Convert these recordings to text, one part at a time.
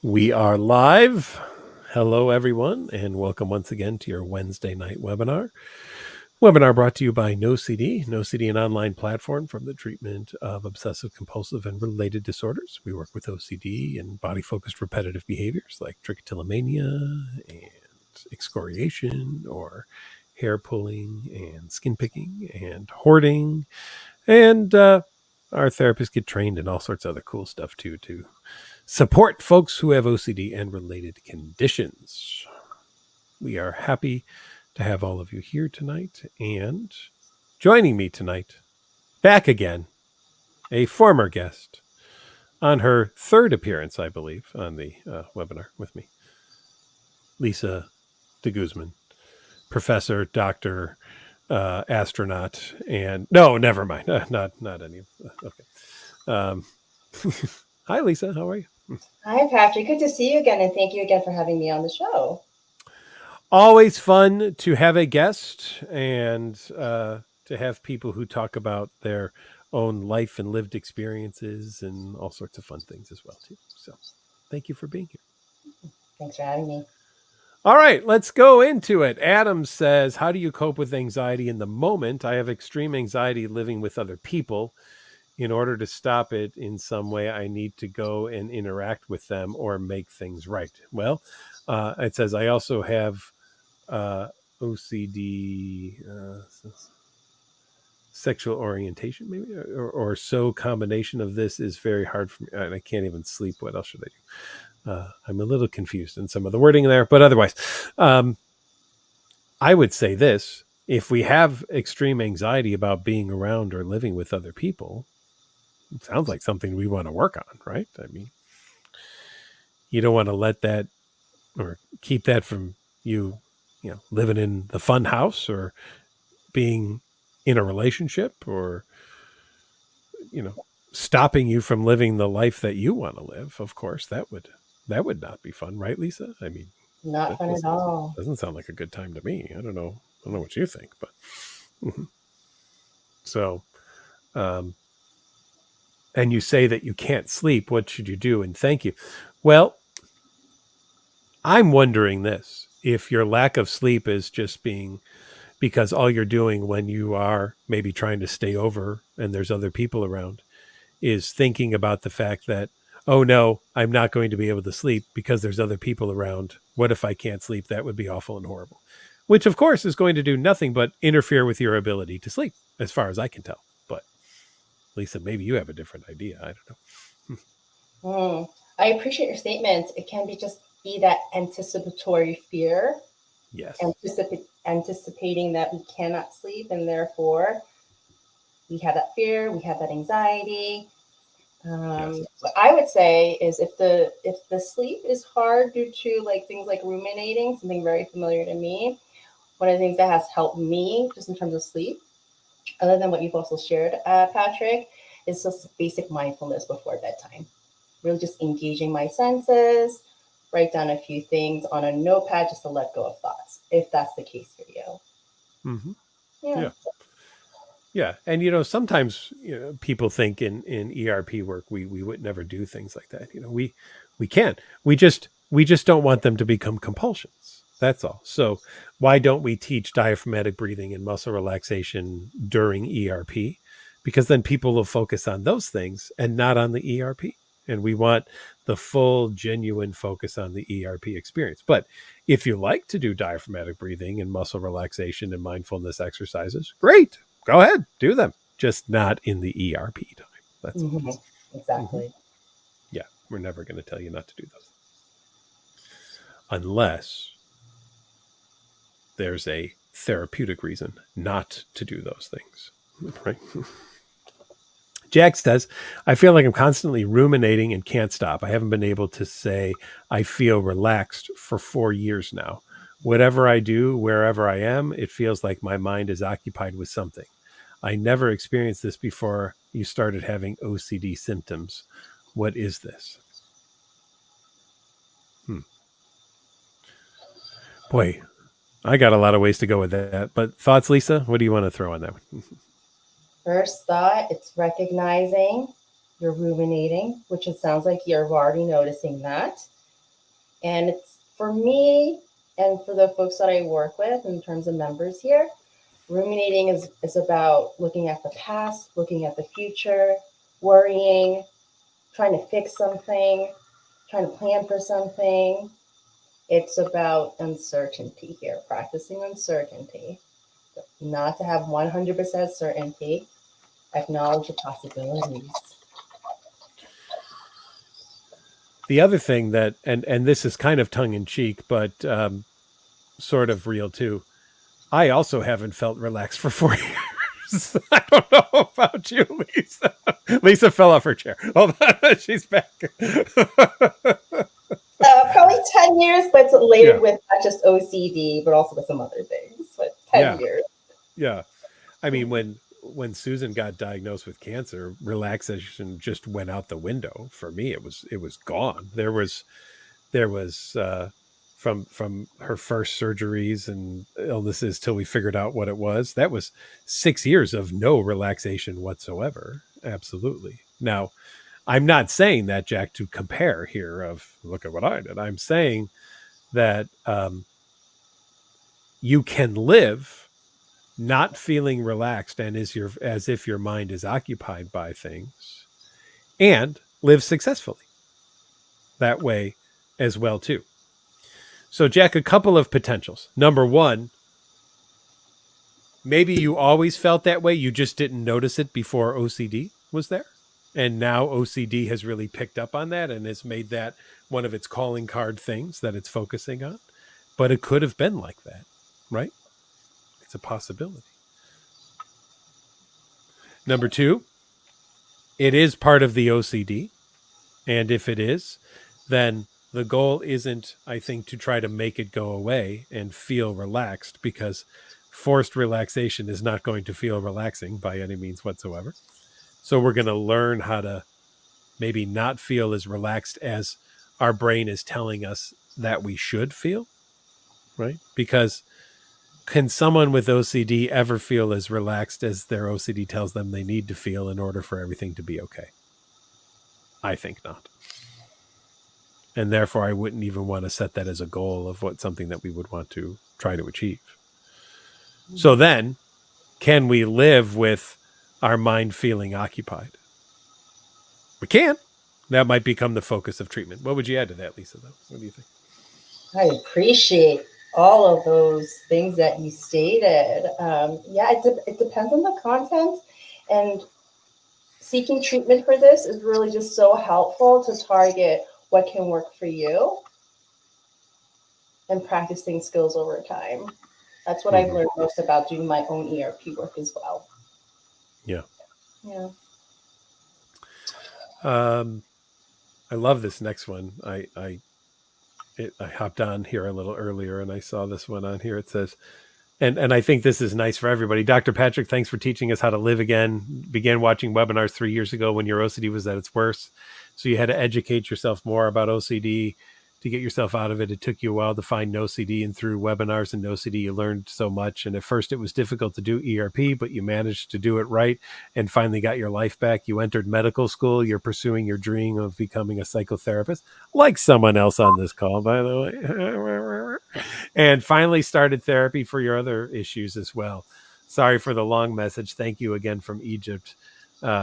We are live. Hello, everyone, and welcome once again to your Wednesday night webinar. Webinar brought to you by NOCD. NOCD, an online platform from the treatment of obsessive compulsive and related disorders. We work with OCD and body-focused repetitive behaviors like trichotillomania and excoriation or hair pulling and skin picking and hoarding. And our therapists get trained in all sorts of other cool stuff too, to support folks who have OCD and related conditions. We are happy to have all of you here tonight. And joining me tonight, back again, a former guest on her third appearance, I believe, on the webinar with me, Lisa de Guzman, professor, doctor, astronaut, and no, never mind, not any of okay. Hi, Lisa. How are you? Hi, Patrick. Good to see you again, and thank you again for having me on the show. Always fun to have a guest and to have people who talk about their own life and lived experiences and all sorts of fun things as well too. So thank you for being here. Thanks for having me. All right, let's go into it. Adam says, how do you cope with anxiety in the moment? I have extreme anxiety living with other people. In order to stop it in some way, I need to go and interact with them or make things right. Well, it says, I also have OCD, sexual orientation, maybe, or so combination of this is very hard for me. And I can't even sleep. What else should I do? I'm a little confused in some of the wording there, but otherwise, I would say this: if we have extreme anxiety about being around or living with other people, it sounds like something we want to work on, right? I mean, you don't want to let that or keep that from you living in the fun house or being in a relationship or stopping you from living the life that you want to live. Of course, that would not be fun, right, Lisa? I mean, Not fun at all. Doesn't sound like a good time to me. I don't know what you think, but so and you say that you can't sleep. What should you do? And thank you. Well, I'm wondering this: if your lack of sleep is just being because all you're doing when you are maybe trying to stay over and there's other people around is thinking about the fact that, oh no, I'm not going to be able to sleep because there's other people around. What if I can't sleep? That would be awful and horrible, which of course is going to do nothing but interfere with your ability to sleep, as far as I can tell. But Lisa, maybe you have a different idea. I don't know. I appreciate your statement. It can be that anticipatory fear. Yes. Anticipating that we cannot sleep, and therefore we have that fear, we have that anxiety. Yes. What I would say is if the sleep is hard due to like things like ruminating, something very familiar to me, one of the things that has helped me just in terms of sleep, other than what you've also shared, Patrick, is just basic mindfulness before bedtime. Really just engaging my senses, write down a few things on a notepad just to let go of thoughts, if that's the case for you. Mm-hmm. Yeah. And, sometimes, people think in ERP work, we would never do things like that. We can. We just don't want them to become compulsions. That's all. So why don't we teach diaphragmatic breathing and muscle relaxation during ERP? Because then people will focus on those things and not on the ERP. And we want the full, genuine focus on the ERP experience. But if you like to do diaphragmatic breathing and muscle relaxation and mindfulness exercises, great. Go ahead, do them. Just not in the ERP time. That's exactly. Mm-hmm. Yeah, we're never going to tell you not to do those. Unless there's a therapeutic reason not to do those things. Right? Jack says, I feel like I'm constantly ruminating and can't stop. I haven't been able to say I feel relaxed for 4 years now. Whatever I do, wherever I am, it feels like my mind is occupied with something. I never experienced this before you started having OCD symptoms. What is this? Boy, I got a lot of ways to go with that. But thoughts, Lisa? What do you want to throw on that one? First thought, it's recognizing you're ruminating, which it sounds like you're already noticing that. And it's for me and for the folks that I work with in terms of members here, ruminating is about looking at the past, looking at the future, worrying, trying to fix something, trying to plan for something. It's about uncertainty here, practicing uncertainty, not to have 100% certainty, acknowledge the possibilities. The other thing that, and this is kind of tongue in cheek, but sort of real too. I also haven't felt relaxed for 4 years. I don't know about you, Lisa. Lisa fell off her chair. Hold on, she's back. Probably 10 years, but it's layered with not just OCD, but also with some other things. But 10 years. Yeah. I mean, when Susan got diagnosed with cancer, relaxation just went out the window. For me, it was gone. There was from her first surgeries and illnesses till we figured out what it was. That was 6 years of no relaxation whatsoever. Absolutely. Now, I'm not saying that, Jack, to compare here of look at what I did. I'm saying that you can live not feeling relaxed and as if your mind is occupied by things and live successfully that way as well too. So, Jack, a couple of potentials. Number one, maybe you always felt that way. You just didn't notice it before OCD was there. And now OCD has really picked up on that and has made that one of its calling card things that it's focusing on. But it could have been like that, right? It's a possibility. Number two, it is part of the OCD. And if it is, then the goal isn't, I think, to try to make it go away and feel relaxed, because forced relaxation is not going to feel relaxing by any means whatsoever. So we're going to learn how to maybe not feel as relaxed as our brain is telling us that we should feel, right? Because can someone with OCD ever feel as relaxed as their OCD tells them they need to feel in order for everything to be okay? I think not. And therefore, I wouldn't even want to set that as a goal of something that we would want to try to achieve. So then, can we live with our mind feeling occupied? We can. That might become the focus of treatment. What would you add to that, Lisa, though? What do you think? I appreciate all of those things that you stated. It depends on the content, and seeking treatment for this is really just so helpful to target what can work for you and practicing skills over time. That's what I've learned most about doing my own ERP work as well. Yeah. Yeah. I love this next one. I hopped on here a little earlier and I saw this one on here. It says, and I think this is nice for everybody. Dr. Patrick, thanks for teaching us how to live again. Began watching webinars 3 years ago when your OCD was at its worst. So you had to educate yourself more about OCD to get yourself out of it. It took you a while to find NOCD, and through webinars and NOCD, you learned so much. And at first it was difficult to do ERP, but you managed to do it right and finally got your life back. You entered medical school. You're pursuing your dream of becoming a psychotherapist, like someone else on this call, by the way, and finally started therapy for your other issues as well. Sorry for the long message. Thank you again from Egypt.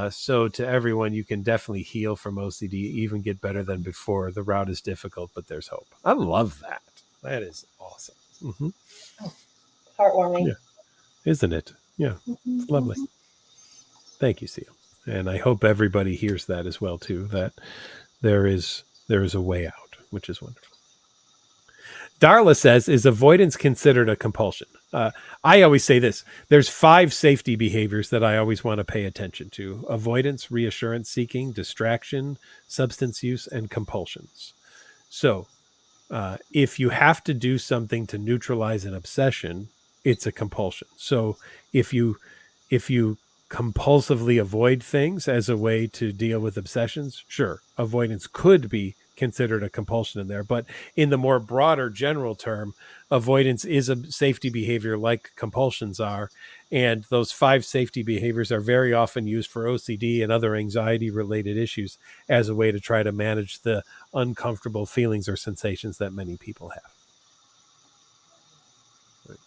So to everyone, you can definitely heal from OCD, even get better than before. The route is difficult, but there's hope. I love that. That is awesome. Mm-hmm. Oh, heartwarming. Yeah. Isn't it? Yeah. Mm-hmm. It's lovely. Thank you, Seal. And I hope everybody hears that as well, too, that there is a way out, which is wonderful. Darla says, is avoidance considered a compulsion? I always say this. There's 5 safety behaviors that I always want to pay attention to: avoidance, reassurance seeking, distraction, substance use, and compulsions. So if you have to do something to neutralize an obsession, it's a compulsion. So if you compulsively avoid things as a way to deal with obsessions, sure, avoidance could be considered a compulsion in there. But in the more broader general term, avoidance is a safety behavior like compulsions are. And those 5 safety behaviors are very often used for OCD and other anxiety related issues as a way to try to manage the uncomfortable feelings or sensations that many people have. Right.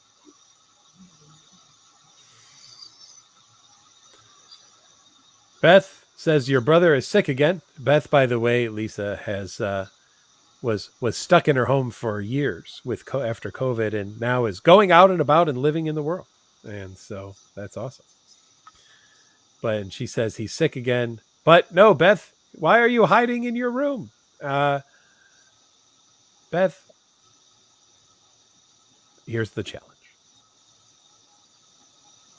Beth says your brother is sick again. Beth, by the way, Lisa has was stuck in her home for years with after COVID, and now is going out and about and living in the world, and so that's awesome. But and she says he's sick again. But no, Beth, why are you hiding in your room? Beth, here's the challenge.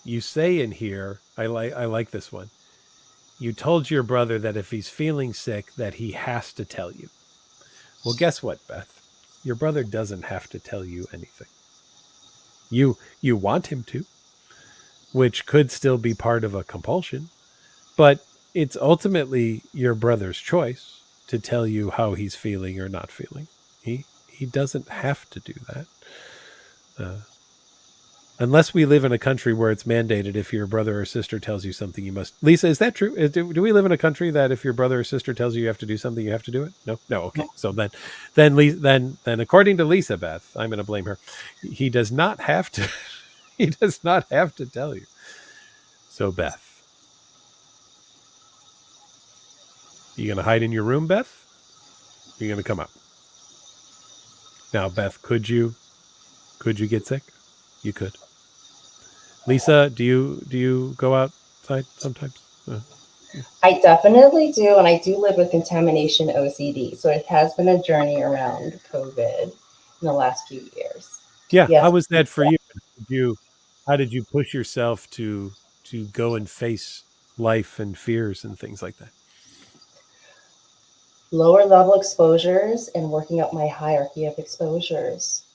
You say in here, I like this one. You told your brother that if he's feeling sick, that he has to tell you. Well, guess what, Beth? Your brother doesn't have to tell you anything. You want him to, which could still be part of a compulsion, but it's ultimately your brother's choice to tell you how he's feeling or not feeling. He doesn't have to do that. Unless we live in a country where it's mandated if your brother or sister tells you something, you must. Lisa, is that true? Do we live in a country that if your brother or sister tells you have to do something, you have to do it? No. Okay. So then, according to Lisa Beth, I'm going to blame her. He does not have to. He does not have to tell you. So Beth, you going to hide in your room, Beth? You're going to come out. Now, Beth, could you get sick? You could. Lisa, do you go outside sometimes? I definitely do, and I do live with contamination OCD, so it has been a journey around COVID in the last few years. Yeah, yes. How was that for you? How did you push yourself to go and face life and fears and things like that? Lower level exposures and working up my hierarchy of exposures.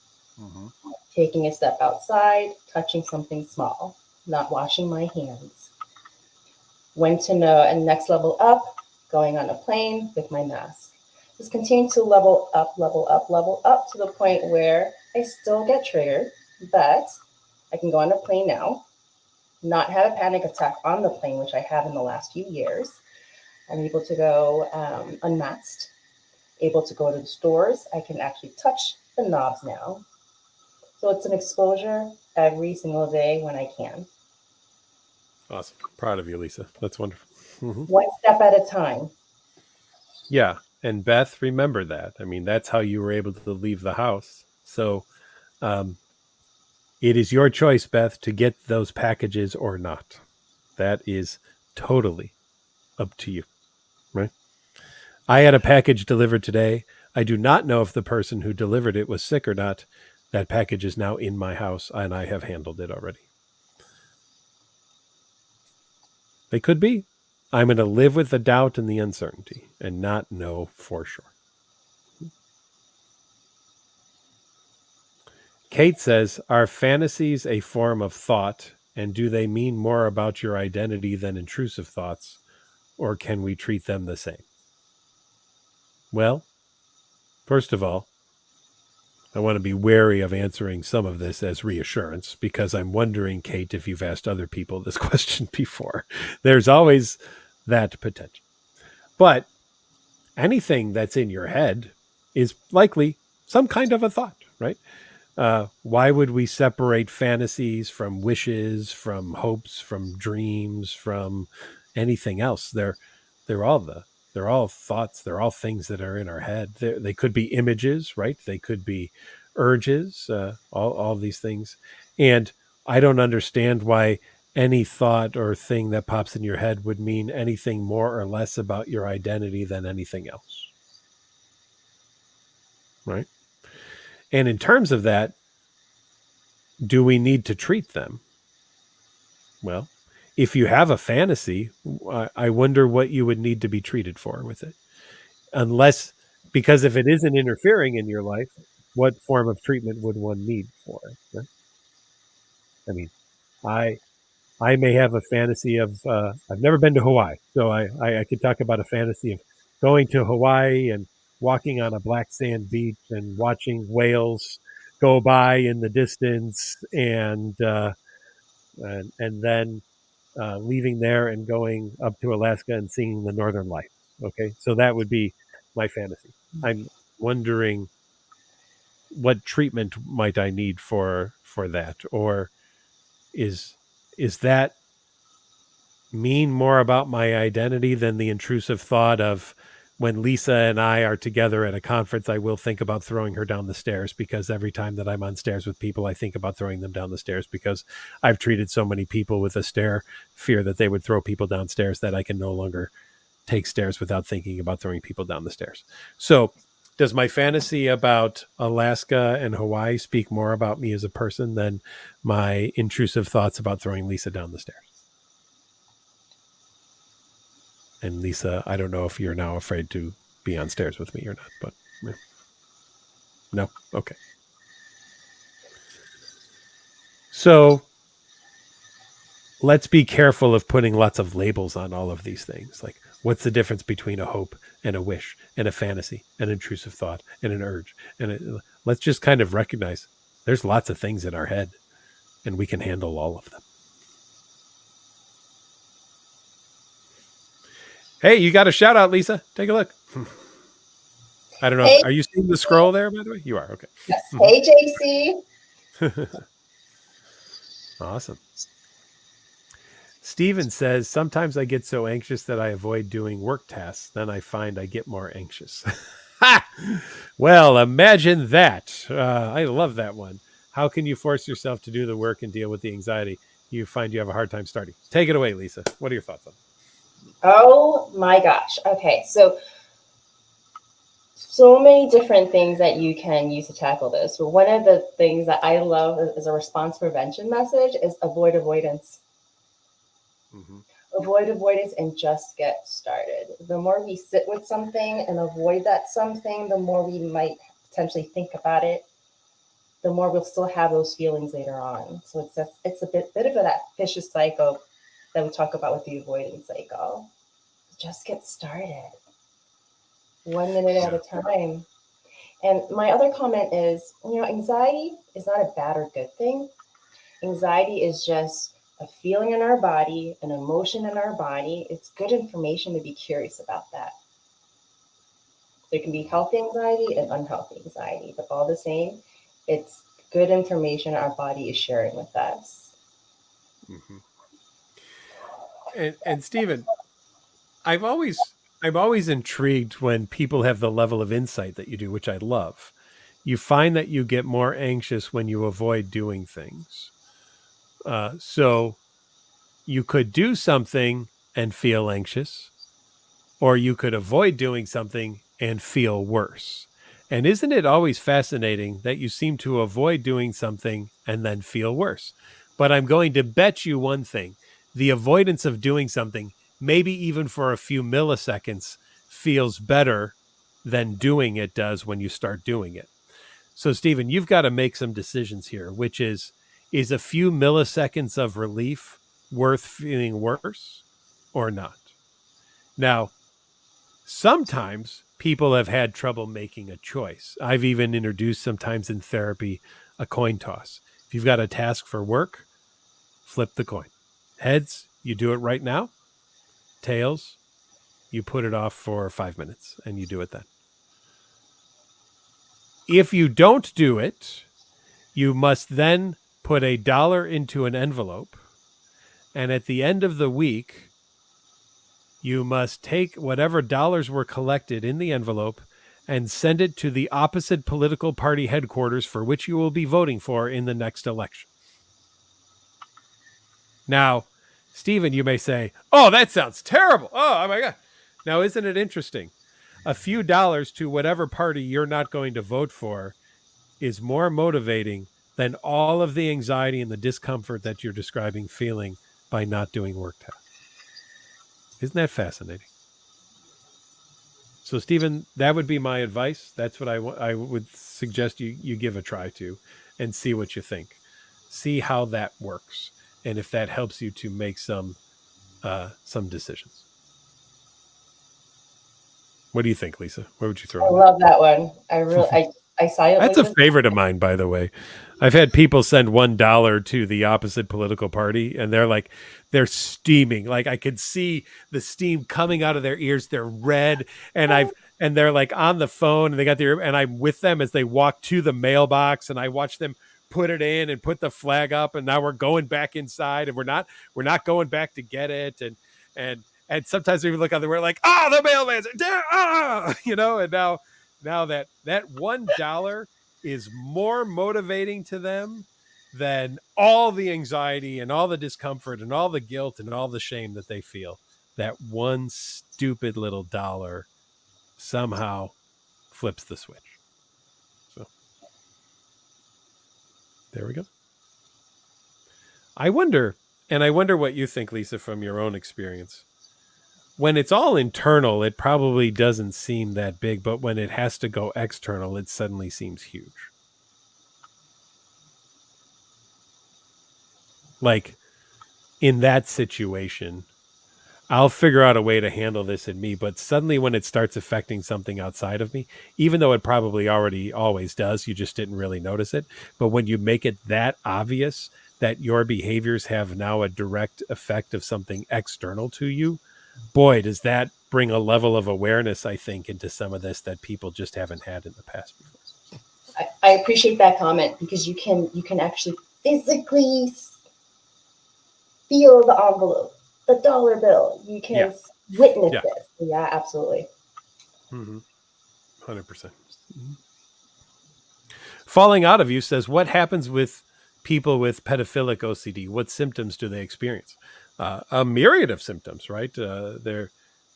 Mm-hmm. Taking a step outside, touching something small, not washing my hands. When to know, and next level up, going on a plane with my mask. Just continue to level up to the point where I still get triggered, but I can go on a plane now, not have a panic attack on the plane, which I have in the last few years. I'm able to go unmasked, able to go to the stores. I can actually touch the knobs now. So it's an exposure every single day when I can. Awesome. Proud of you, Lisa. That's wonderful. Mm-hmm. One step at a time. Yeah. And Beth, remember that. I mean, that's how you were able to leave the house. So it is your choice, Beth, to get those packages or not. That is totally up to you, right? I had a package delivered today. I do not know if the person who delivered it was sick or not. That package is now in my house, and I have handled it already. They could be. I'm going to live with the doubt and the uncertainty and not know for sure. Kate says, are fantasies a form of thought, and do they mean more about your identity than intrusive thoughts, or can we treat them the same? Well, first of all, I want to be wary of answering some of this as reassurance because I'm wondering, Kate, if you've asked other people this question before. There's always that potential. But anything that's in your head is likely some kind of a thought, right? Why would we separate fantasies from wishes, from hopes, from dreams, from anything else? They're all thoughts. They're all things that are in our head. They could be images, right? They could be urges, all these things. And I don't understand why any thought or thing that pops in your head would mean anything more or less about your identity than anything else. Right? And in terms of that, do we need to treat them? Well, if you have a fantasy, I wonder what you would need to be treated for with it. Unless, because if it isn't interfering in your life, what form of treatment would one need for it? Right? I mean, I may have a fantasy of, I've never been to Hawaii, so I could talk about a fantasy of going to Hawaii and walking on a black sand beach and watching whales go by in the distance, and then leaving there and going up to Alaska and seeing the Northern Lights. Okay, so that would be my fantasy. I'm wondering what treatment might I need for that, or is that mean more about my identity than the intrusive thought of when Lisa and I are together at a conference, I will think about throwing her down the stairs, because every time that I'm on stairs with people, I think about throwing them down the stairs, because I've treated so many people with a stare fear that they would throw people downstairs that I can no longer take stairs without thinking about throwing people down the stairs. So does my fantasy about Alaska and Hawaii speak more about me as a person than my intrusive thoughts about throwing Lisa down the stairs? And Lisa, I don't know if you're now afraid to be on stairs with me or not, but yeah. No? Okay. So let's be careful of putting lots of labels on all of these things. Like, what's the difference between a hope and a wish and a fantasy, an intrusive thought and an urge? Let's just kind of recognize there's lots of things in our head, and we can handle all of them. Hey, you got a shout out, Lisa. Take a look. I don't know. Hey, Are you seeing the scroll there, by the way? You are. Okay. yes. Hey, JC. Awesome. Steven says, sometimes I get so anxious that I avoid doing work tasks. Then I find I get more anxious. Ha! Well, imagine that. I love that one. How can you force yourself to do the work and deal with the anxiety? You find you have a hard time starting. Take it away, Lisa. What are your thoughts on it? Oh my gosh. Okay. So many different things that you can use to tackle this. But one of the things that I love as a response prevention message is avoid avoidance. Mm-hmm. Avoid avoidance and just get started. The more we sit with something and avoid that something, the more we might potentially think about it, the more we'll still have those feelings later on. So it's a bit of that vicious cycle that we talk about with the avoidance cycle. Just get started. 1 minute at a time. And my other comment is, anxiety is not a bad or good thing. Anxiety is just a feeling in our body, an emotion in our body. It's good information to be curious about that. There can be healthy anxiety and unhealthy anxiety, but all the same, it's good information our body is sharing with us. Mm-hmm. And Stephen, I'm always intrigued when people have the level of insight that you do, which I love. You find that you get more anxious when you avoid doing things. So you could do something and feel anxious, or you could avoid doing something and feel worse. And isn't it always fascinating that you seem to avoid doing something and then feel worse? But I'm going to bet you one thing: the avoidance of doing something, maybe even for a few milliseconds, feels better than doing it does when you start doing it. So, Stephen, you've got to make some decisions here, which is a few milliseconds of relief worth feeling worse or not? Now, sometimes people have had trouble making a choice. I've even introduced sometimes in therapy a coin toss. If you've got a task for work, flip the coin. Heads, you do it right now. Tails, you put it off for 5 minutes and you do it then. If you don't do it, you must then put $1 into an envelope, and at the end of the week, you must take whatever dollars were collected in the envelope and send it to the opposite political party headquarters for which you will be voting for in the next election. Now, Stephen, you may say, oh, that sounds terrible. Oh my God. Now, isn't it interesting? A few dollars to whatever party you're not going to vote for is more motivating than all of the anxiety and the discomfort that you're describing feeling by not doing work tasks. Isn't that fascinating? So, Stephen, that would be my advice. That's what I would suggest you give a try to and see what you think. See how that works, and if that helps you to make some decisions. What do you think, Lisa? What would you throw I on that? love that one. I silently That's a just favorite of mine, by the way. I've had people send $1 to the opposite political party, and they're steaming. Like I could see the steam coming out of their ears. They're red, and they're like on the phone, and they got their, and I'm with them as they walk to the mailbox, and I watch them put it in and put the flag up, and now we're going back inside, and we're not going back to get it, and sometimes we look out the, we're like, the mailman's there, and now that $1 is more motivating to them than all the anxiety and all the discomfort and all the guilt and all the shame that they feel. That one stupid little dollar somehow flips the switch. So there we go. I wonder what you think, Lisa, from your own experience. When it's all internal, it probably doesn't seem that big, but when it has to go external, it suddenly seems huge. Like in that situation, I'll figure out a way to handle this in me, but suddenly when it starts affecting something outside of me, even though it probably already always does, you just didn't really notice it. But when you make it that obvious that your behaviors have now a direct effect of something external to you, boy, does that bring a level of awareness, I think, into some of this that people just haven't had in the past before. I appreciate that comment because you can actually physically feel the envelope, the dollar bill. You can witness this. Yeah, absolutely. 100%. Mm-hmm. Falling Out of You says, what happens with people with pedophilic OCD? What symptoms do they experience? A myriad of symptoms, right?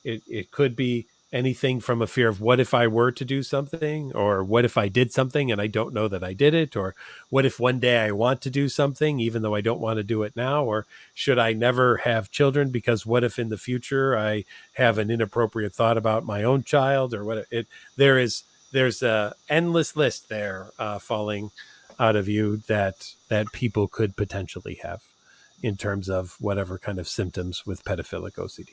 It could be anything from a fear of what if I were to do something, or what if I did something and I don't know that I did it, or what if one day I want to do something even though I don't want to do it now, or should I never have children because what if in the future I have an inappropriate thought about my own child, or what it there's a endless list there falling out of you that people could potentially have in terms of whatever kind of symptoms with pedophilic OCD.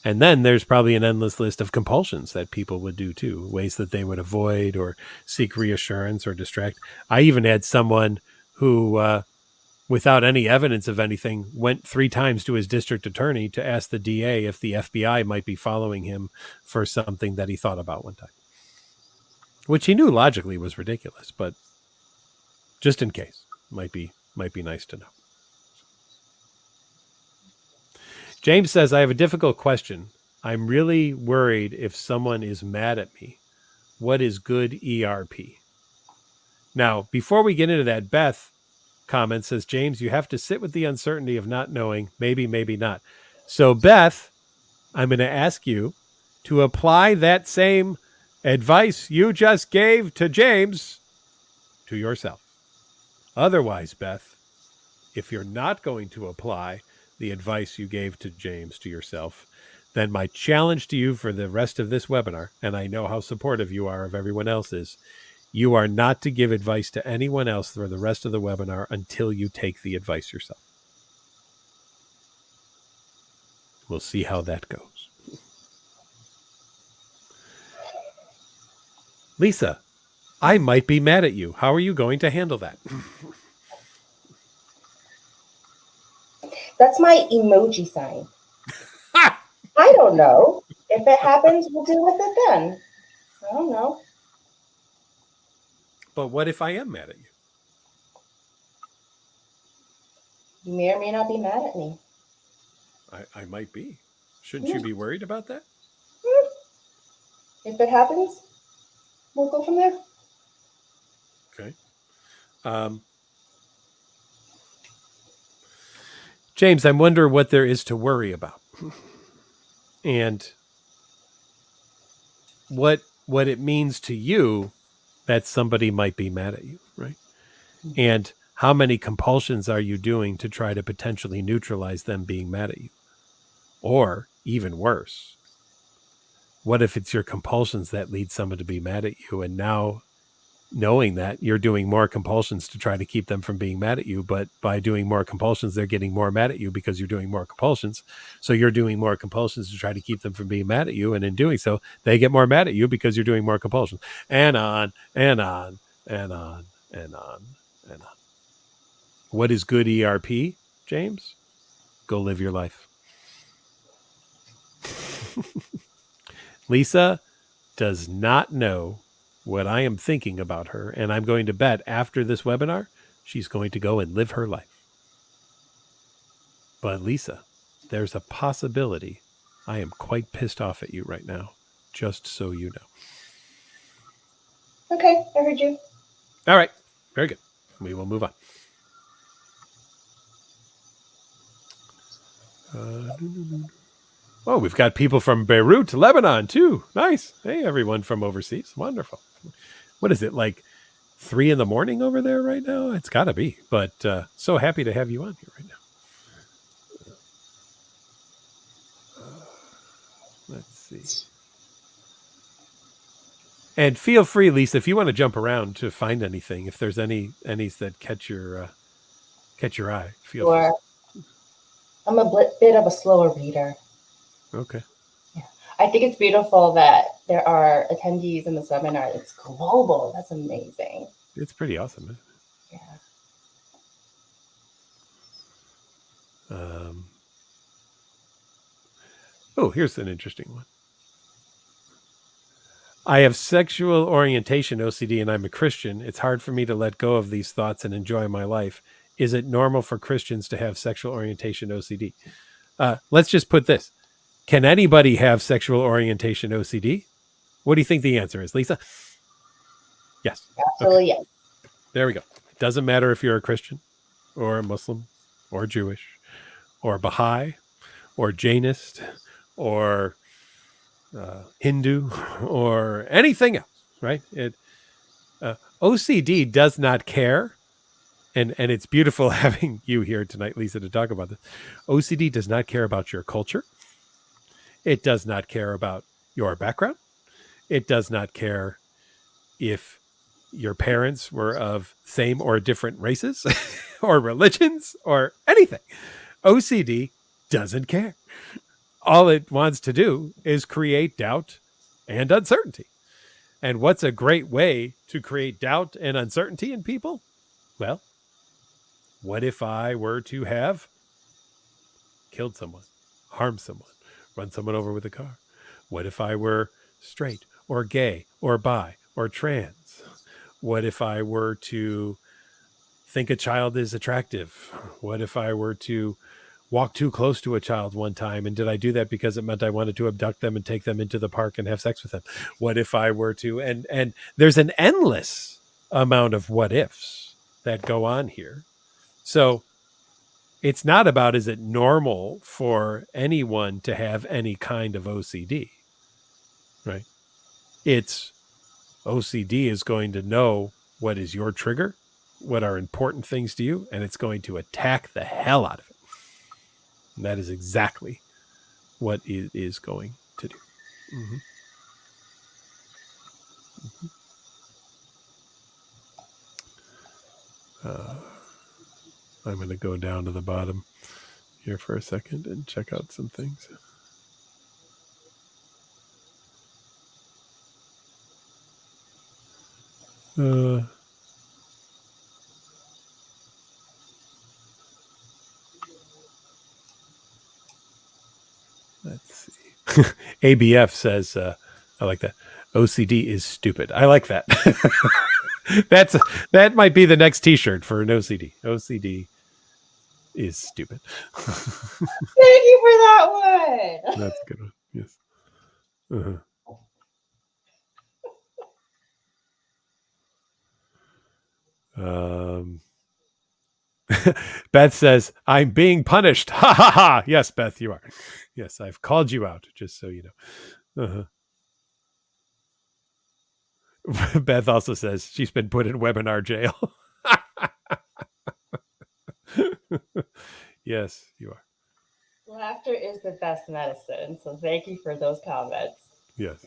And then there's probably an endless list of compulsions that people would do too, ways that they would avoid or seek reassurance or distract. I even had someone who, without any evidence of anything, went 3 times to his district attorney to ask the DA if the FBI might be following him for something that he thought about one time, which he knew logically was ridiculous, but just in case, might be nice to know. James says, I have a difficult question. I'm really worried if someone is mad at me. What is good ERP? Now, before we get into that, Beth comment says, James, you have to sit with the uncertainty of not knowing, maybe, maybe not. So, Beth, I'm going to ask you to apply that same advice you just gave to James to yourself. Otherwise, Beth, if you're not going to apply the advice you gave to James to yourself, then my challenge to you for the rest of this webinar, and I know how supportive you are of everyone else's, you are not to give advice to anyone else for the rest of the webinar until you take the advice yourself. We'll see how that goes. Lisa, I might be mad at you. How are you going to handle that? That's my emoji sign. I don't know. If it happens, we'll deal with it then. I don't know. But what if I am mad at you? You may or may not be mad at me. I might be. Shouldn't you be worried about that? If it happens, we'll go from there. Okay. James, I wonder what there is to worry about. And what it means to you that somebody might be mad at you, right? And how many compulsions are you doing to try to potentially neutralize them being mad at you? Or even worse, what if it's your compulsions that lead someone to be mad at you, and now knowing that you're doing more compulsions to try to keep them from being mad at you. But by doing more compulsions, they're getting more mad at you because you're doing more compulsions. So you're doing more compulsions to try to keep them from being mad at you. And in doing so, they get more mad at you because you're doing more compulsions. And on and on and on and on and on. What is good ERP, James? Go live your life. Lisa does not know what I am thinking about her, and I'm going to bet after this webinar, she's going to go and live her life. But Lisa, there's a possibility I am quite pissed off at you right now, just so you know. Okay, I heard you. All right, very good. We will move on. Oh, we've got people from Beirut, Lebanon, too. Nice. Hey, everyone from overseas. Wonderful. What is it, like 3 a.m. over there right now? It's got to be. But so happy to have you on here right now. Let's see. And feel free, Lisa, if you want to jump around to find anything, if there's any that catch your eye, feel free. I'm a bit of a slower reader. Okay. Yeah. I think it's beautiful that there are attendees in this webinar. It's global. That's amazing. It's pretty awesome, isn't it? Yeah. Oh, here's an interesting one. I have sexual orientation OCD and I'm a Christian. It's hard for me to let go of these thoughts and enjoy my life. Is it normal for Christians to have sexual orientation OCD? Let's just put this. Can anybody have sexual orientation OCD? What do you think the answer is, Lisa? Yes. Absolutely, okay. Yes. There we go. It doesn't matter if you're a Christian or a Muslim or Jewish or Baha'i or Jainist or Hindu or anything else, right? OCD does not care. And it's beautiful having you here tonight, Lisa, to talk about this. OCD does not care about your culture. It does not care about your background. It does not care if your parents were of same or different races or religions or anything. OCD doesn't care. All it wants to do is create doubt and uncertainty. And what's a great way to create doubt and uncertainty in people? Well, what if I were to have killed someone, harmed someone, run someone over with a car? What if I were straight or gay or bi or trans? What if I were to think a child is attractive? What if I were to walk too close to a child one time? And did I do that because it meant I wanted to abduct them and take them into the park and have sex with them? What if I were to, and there's an endless amount of what ifs that go on here. So it's not about, is it normal for anyone to have any kind of OCD, right? It's OCD is going to know what is your trigger, what are important things to you, and it's going to attack the hell out of it. And that is exactly what it is going to do. Mm-hmm. I'm going to go down to the bottom here for a second and check out some things. Let's see. ABF says, I like that. OCD is stupid. I like that. That might be the next T-shirt for an OCD. OCD is stupid. Thank you for that one. That's a good one. Yes. Beth says, I'm being punished. Ha ha ha. Yes, Beth, you are. Yes, I've called you out, just so you know. Beth also says she's been put in webinar jail. Yes, you are. Laughter is the best medicine. So thank you for those comments. Yes.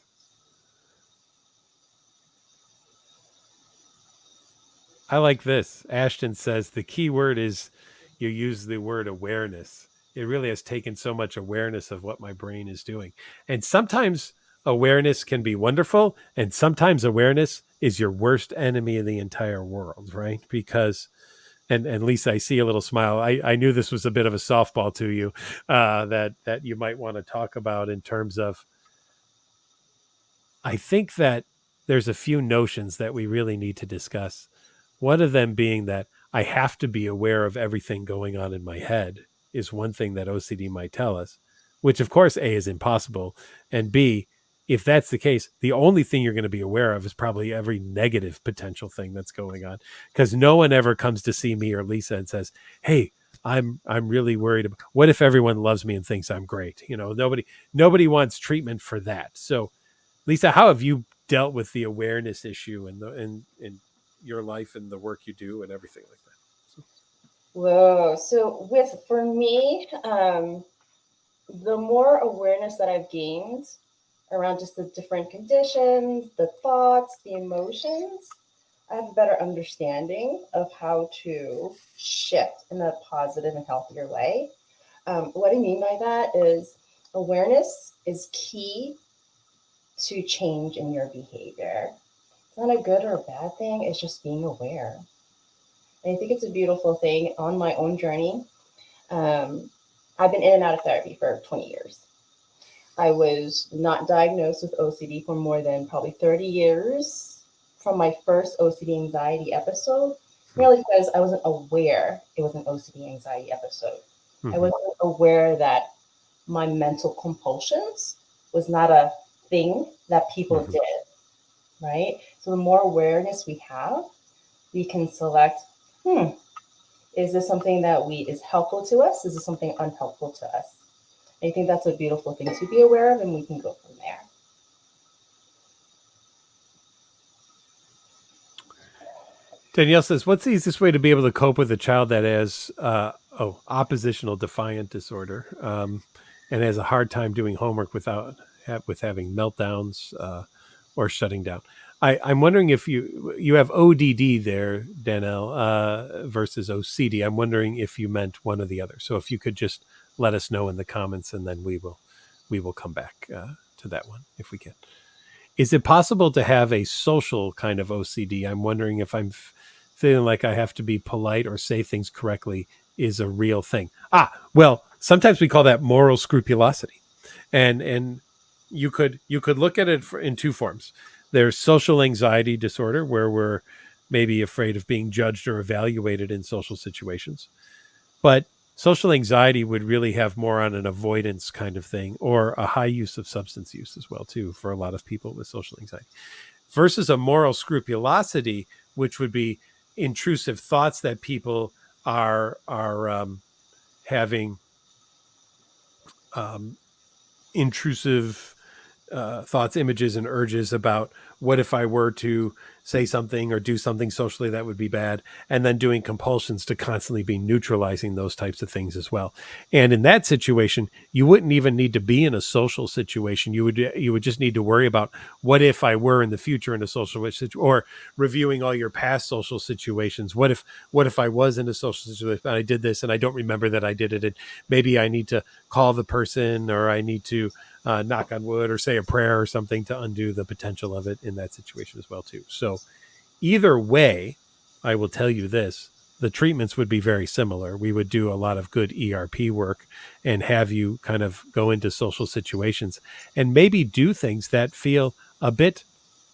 I like this. Ashton says the key word is you use the word awareness. It really has taken so much awareness of what my brain is doing. And sometimes awareness can be wonderful, and sometimes awareness is your worst enemy in the entire world, right? Because and Lisa, I see a little smile. I knew this was a bit of a softball to you, that you might want to talk about in terms of. I think that there's a few notions that we really need to discuss. One of them being that I have to be aware of everything going on in my head is one thing that OCD might tell us, which of course A is impossible. And B, if that's the case, the only thing you're going to be aware of is probably every negative potential thing that's going on. Because no one ever comes to see me or Lisa and says, hey, I'm really worried about what if everyone loves me and thinks I'm great. Nobody wants treatment for that. So Lisa, how have you dealt with the awareness issue in your life and the work you do and everything like that? Whoa. So for me, the more awareness that I've gained around just the different conditions, the thoughts, the emotions, I have a better understanding of how to shift in a positive and healthier way. What I mean by that is awareness is key to change in your behavior. It's not a good or a bad thing, it's just being aware. And I think it's a beautiful thing on my own journey. Um, I've been in and out of therapy for 20 years. I was not diagnosed with OCD for more than probably 30 years from my first OCD anxiety episode, merely because I wasn't aware it was an OCD anxiety episode. I Mm-hmm. wasn't aware that my mental compulsions was not a thing that people Mm-hmm. did, right? So the more awareness we have, we can select, is this something that is helpful to us? Is this something unhelpful to us? I think that's a beautiful thing to be aware of, and we can go from there. Danielle says, "What's the easiest way to be able to cope with a child that has oppositional defiant disorder and has a hard time doing homework with having meltdowns or shutting down?" I'm wondering if you have ODD there, Danielle, versus OCD. I'm wondering if you meant one or the other. So if you could just let us know in the comments, and then we will come back to that one if we can. Is it possible to have a social kind of OCD? I'm wondering if I'm feeling like I have to be polite or say things correctly is a real thing. Well, sometimes we call that moral scrupulosity, and you could look at it in two forms. There's social anxiety disorder, where we're maybe afraid of being judged or evaluated in social situations, but social anxiety would really have more on an avoidance kind of thing, or a high use of substance use as well too, for a lot of people with social anxiety, versus a moral scrupulosity, which would be intrusive thoughts that people are having, um, intrusive thoughts, images, and urges about what if I were to say something or do something socially that would be bad, and then doing compulsions to constantly be neutralizing those types of things as well. And in that situation, you wouldn't even need to be in a social situation. You would just need to worry about what if I were in the future in a social situation, or reviewing all your past social situations. What if I was in a social situation and I did this and I don't remember that I did it, and maybe I need to call the person, or I need to knock on wood or say a prayer or something to undo the potential of it in that situation as well too. So either way, I will tell you this, the treatments would be very similar. We would do a lot of good ERP work and have you kind of go into social situations and maybe do things that feel a bit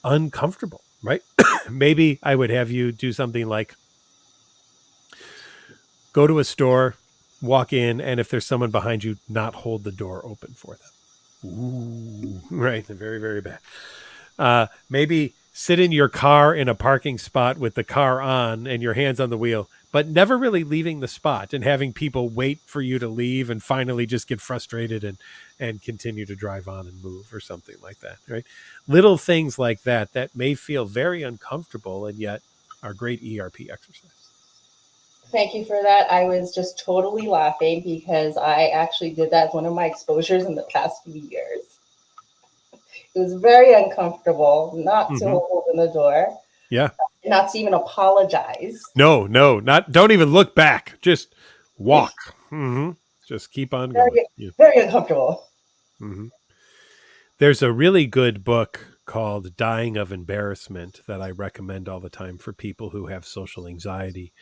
uncomfortable, right? Maybe I would have you do something like go to a store, walk in, and if there's someone behind you, not hold the door open for them. Ooh, right. Very, very bad. Maybe sit in your car in a parking spot with the car on and your hands on the wheel, but never really leaving the spot, and having people wait for you to leave and finally just get frustrated and continue to drive on and move or something like that. Right. Little things like that may feel very uncomfortable and yet are great ERP exercise. Thank you for that. I was just totally laughing because I actually did that as one of my exposures in the past few years. It was very uncomfortable not to Mm-hmm. open the door. Yeah. Not to even apologize. No, don't even look back. Just walk. Mm-hmm. Just keep on going. Very, Yeah. very uncomfortable. Mm-hmm. There's a really good book called Dying of Embarrassment that I recommend all the time for people who have social anxiety.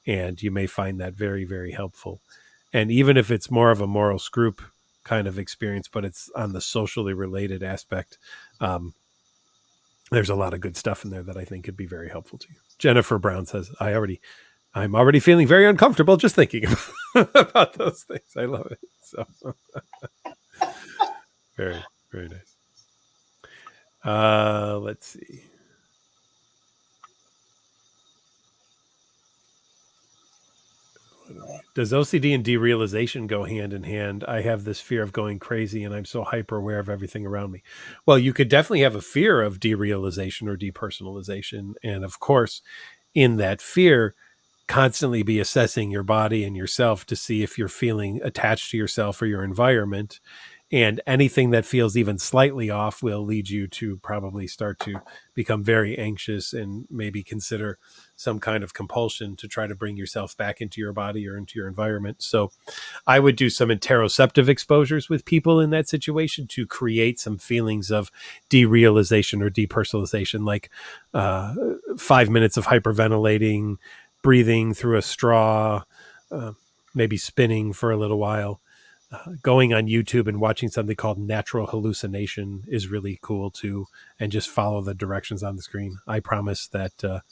And you may find that very, very helpful. And even if it's more of a moral scroop kind of experience, but it's on the socially related aspect, there's a lot of good stuff in there that I think could be very helpful to you. Jennifer Brown says, I'm already feeling very uncomfortable just thinking about those things. I love it. So very, very nice. Let's see. Does OCD and derealization go hand in hand? I have this fear of going crazy and I'm so hyper aware of everything around me. Well, you could definitely have a fear of derealization or depersonalization. And of course, in that fear, constantly be assessing your body and yourself to see if you're feeling attached to yourself or your environment. And anything that feels even slightly off will lead you to probably start to become very anxious and maybe consider some kind of compulsion to try to bring yourself back into your body or into your environment. So I would do some interoceptive exposures with people in that situation to create some feelings of derealization or depersonalization, like 5 minutes of hyperventilating, breathing through a straw, maybe spinning for a little while. Going on YouTube and watching something called natural hallucination is really cool too, and just follow the directions on the screen. I promise that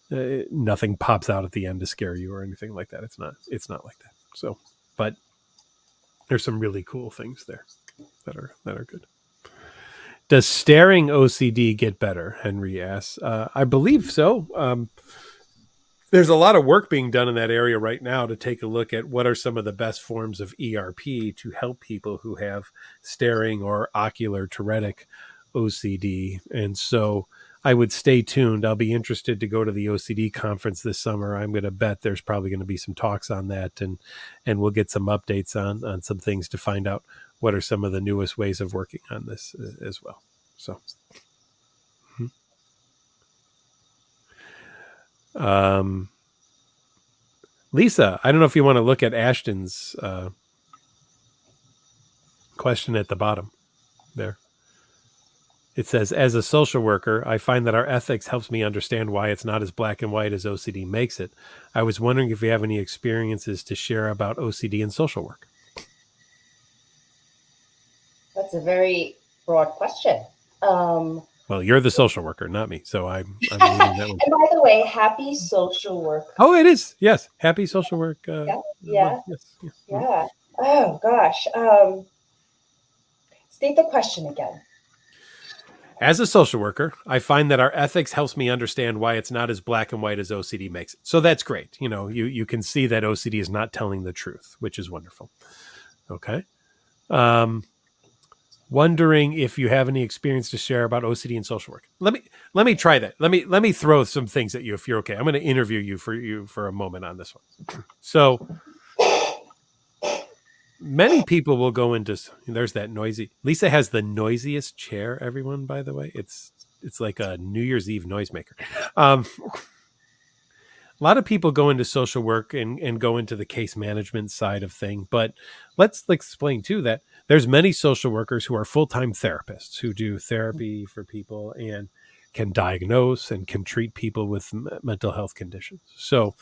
nothing pops out at the end to scare you or anything like that. It's not like that. So, but there's some really cool things there that are good. Does staring OCD get better? Henry asks. I believe so. There's a lot of work being done in that area right now to take a look at what are some of the best forms of ERP to help people who have staring or ocular Tourettic OCD. And so I would stay tuned. I'll be interested to go to the OCD conference this summer. I'm going to bet there's probably going to be some talks on that, and we'll get some updates on some things to find out what are some of the newest ways of working on this as well. So. Lisa, I don't know if you want to look at Ashton's question at the bottom there. It says, as a social worker, I find that our ethics helps me understand why it's not as black and white as OCD makes it. I was wondering if you have any experiences to share about OCD and social work. That's a very broad question. Well, you're the social worker, not me. So I'm leaving that one. And by the way, happy social work. Oh, it is. Yes. Happy social work. Yeah. Yeah. Oh, gosh. State the question again. As a social worker, I find that our ethics helps me understand why it's not as black and white as OCD makes it. So that's great. You know, you can see that OCD is not telling the truth, which is wonderful. Okay. Wondering if you have any experience to share about OCD and social work. Let me try that. Let me throw some things at you if you're okay. I'm going to interview you for a moment on this one. So many people will go into, there's that noisy. Lisa has the noisiest chair, everyone, by the way. It's like a New Year's Eve noisemaker. A lot of people go into social work and go into the case management side of thing, but let's explain too that there's many social workers who are full-time therapists who do therapy for people and can diagnose and can treat people with mental health conditions. So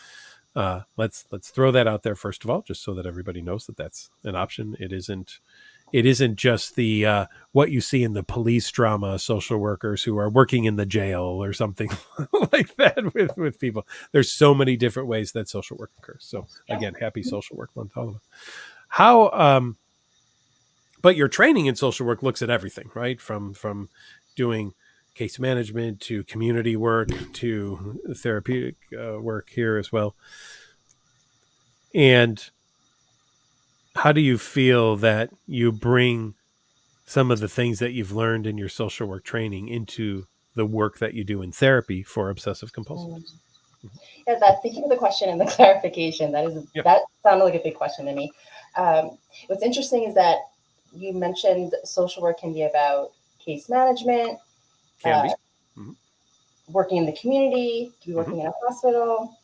let's throw that out there first of all, just so that everybody knows that that's an option. It isn't just the what you see in the police drama, social workers who are working in the jail or something like that with people. There's so many different ways that social work occurs. So again, happy Social Work Month, all of it. How but your training in social work looks at everything, right? From doing case management to community work to therapeutic work here as well. And how do you feel that you bring some of the things that you've learned in your social work training into the work that you do in therapy for obsessive compulsive? Yeah, thank you for the question and the clarification. That sounded like a big question to me. What's interesting is that you mentioned social work can be about case management. Can be. working in the community, could be working in a hospital,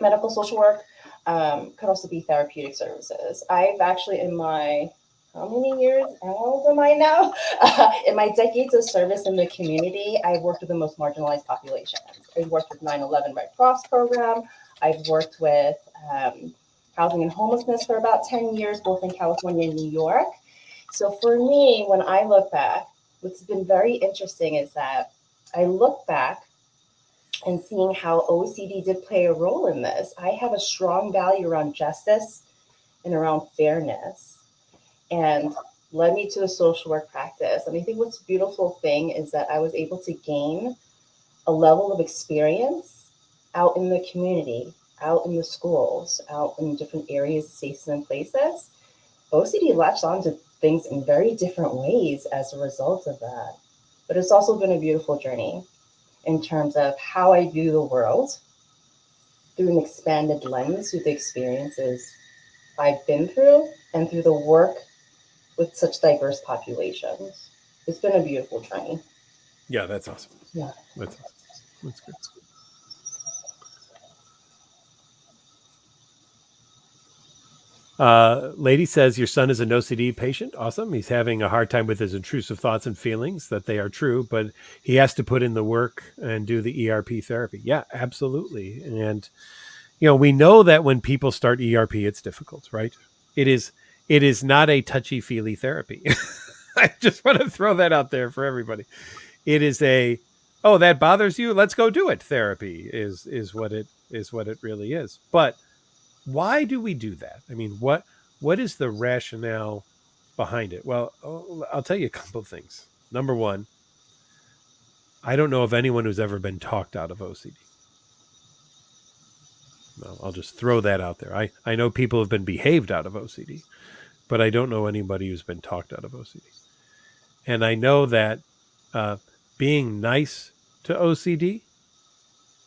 medical social work, could also be therapeutic services. I've actually in my, how many years, how old am I now? In my decades of service in the community, I've worked with the most marginalized populations. I've worked with 9/11 Red Cross program. I've worked with housing and homelessness for about 10 years, both in California and New York. So for me, when I look back, what's been very interesting is that I look back and seeing how OCD did play a role in this. I have a strong value around justice and around fairness, and led me to a social work practice. And I think what's beautiful thing is that I was able to gain a level of experience out in the community, out in the schools, out in different areas, spaces, and places. OCD latched onto things in very different ways as a result of that. But it's also been a beautiful journey in terms of how I view the world through an expanded lens, through the experiences I've been through and through the work with such diverse populations. It's been a beautiful journey. Yeah, that's awesome. Yeah. That's awesome. That's good. Lady says your son is a NOCD patient. Awesome. He's having a hard time with his intrusive thoughts and feelings, that they are true, but he has to put in the work and do the ERP therapy. Yeah, absolutely. And we know that when people start ERP, it's difficult, right? It is not a touchy-feely therapy. I just want to throw that out there for everybody. It is a, oh, that bothers you, let's go do it therapy is what it really is. But why do we do that? I mean, what is the rationale behind it? Well, I'll tell you a couple of things. Number one, I don't know of anyone who's ever been talked out of OCD. No, I'll just throw that out there. I know people have been behaved out of OCD, but I don't know anybody who's been talked out of OCD. And I know that being nice to OCD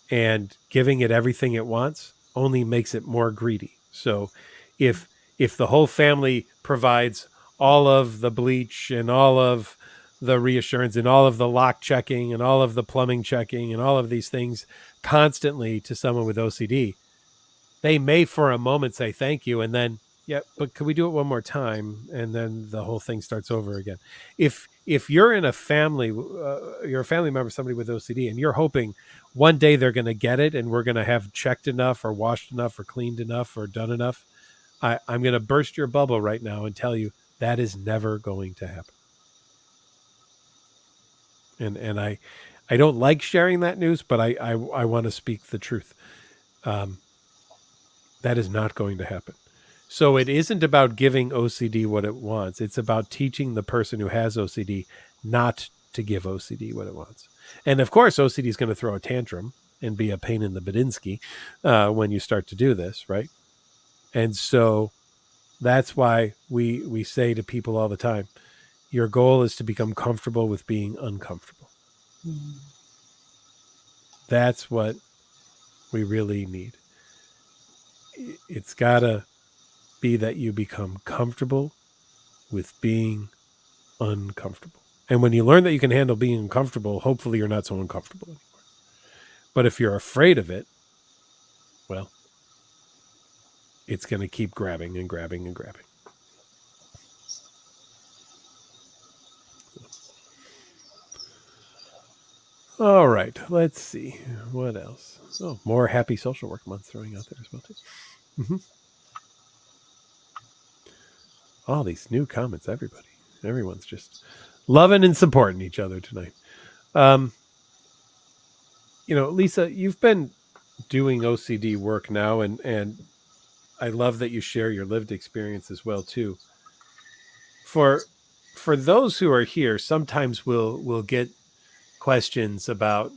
and giving it everything it wants only makes it more greedy. So if the whole family provides all of the bleach and all of the reassurance and all of the lock checking and all of the plumbing checking and all of these things constantly to someone with OCD, they may for a moment say thank you, and then, yeah, but could we do it one more time? And then the whole thing starts over again. If you're in a family, you're a family member, somebody with OCD, and you're hoping one day they're going to get it and we're going to have checked enough or washed enough or cleaned enough or done enough, I'm going to burst your bubble right now and tell you that is never going to happen. And I don't like sharing that news, but I want to speak the truth. That is not going to happen. So it isn't about giving OCD what it wants. It's about teaching the person who has OCD not to give OCD what it wants. And of course, OCD is going to throw a tantrum and be a pain in the Badinsky when you start to do this, right? And so that's why we say to people all the time, your goal is to become comfortable with being uncomfortable. Mm-hmm. That's what we really need. It's got to be that you become comfortable with being uncomfortable. And when you learn that you can handle being uncomfortable, hopefully you're not so uncomfortable anymore. But if you're afraid of it, well, it's going to keep grabbing and grabbing and grabbing. All right, let's see. What else? Oh, more happy social work month throwing out there as well, too. Mm-hmm. All these new comments, everybody. Everyone's just loving and supporting each other tonight. Lisa, you've been doing OCD work now, and I love that you share your lived experience as well, too. For those who are here, sometimes we'll get questions about,